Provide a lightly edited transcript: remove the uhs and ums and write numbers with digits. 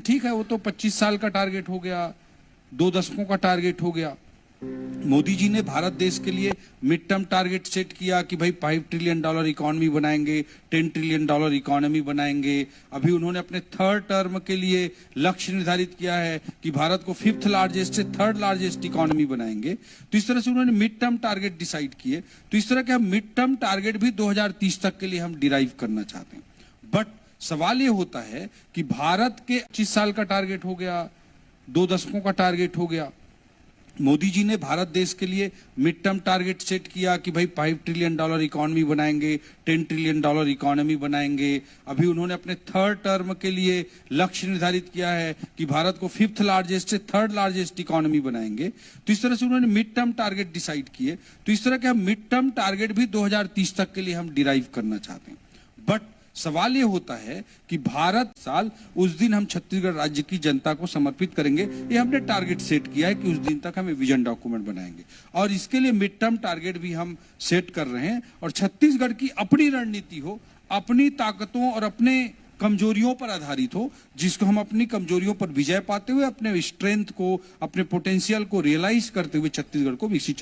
ठीक है, वो तो 25 साल का टारगेट हो गया, 2 दशकों का टारगेट हो गया। मोदी जी ने भारत देश के लिए मिड टर्म टारगेट सेट किया कि भाई $5 ट्रिलियन इकोनॉमी बनाएंगे, $10 ट्रिलियन इकोनॉमी बनाएंगे। अभी उन्होंने अपने थर्ड टर्म के लिए लक्ष्य निर्धारित किया है कि भारत को 5th लार्जेस्ट से 3rd लार्जेस्ट इकोनॉमी बनाएंगे। तो इस तरह से उन्होंने मिड टर्म टारगेट डिसाइड किए। तो इस तरह के हम मिड टर्म टारगेट भी 2030 तक के लिए हम डिराइव करना चाहते हैं। बट सवाल ये होता है कि भारत के 25 साल का टारगेट हो गया, 2 दशकों का टारगेट हो गया। मोदी जी ने भारत देश के लिए मिड टर्म टारगेट सेट किया कि भाई $5 ट्रिलियन इकोनॉमी बनाएंगे, $10 ट्रिलियन इकोनॉमी बनाएंगे। अभी उन्होंने अपने थर्ड टर्म के लिए लक्ष्य निर्धारित किया है कि भारत को 5th लार्जेस्ट से 3rd लार्जेस्ट इकोनॉमी बनाएंगे। तो इस तरह से उन्होंने मिड टर्म टारगेट डिसाइड किए। तो इस तरह के हम मिड टर्म टारगेट भी 2030 तक के लिए हम डिराइव करना चाहते हैं। बट सवाल ये होता है कि भारत साल उस दिन हम छत्तीसगढ़ राज्य की जनता को समर्पित करेंगे। ये हमने टारगेट सेट किया है कि उस दिन तक हम विजन डॉक्यूमेंट बनाएंगे और इसके लिए मिड टर्म टारगेट भी हम सेट कर रहे हैं। और छत्तीसगढ़ की अपनी रणनीति हो, अपनी ताकतों और अपने कमजोरियों पर आधारित हो, जिसको हम अपनी कमजोरियों पर विजय पाते हुए अपने स्ट्रेंथ को, अपने पोटेंशियल को रियलाइज करते हुए छत्तीसगढ़ को विकसित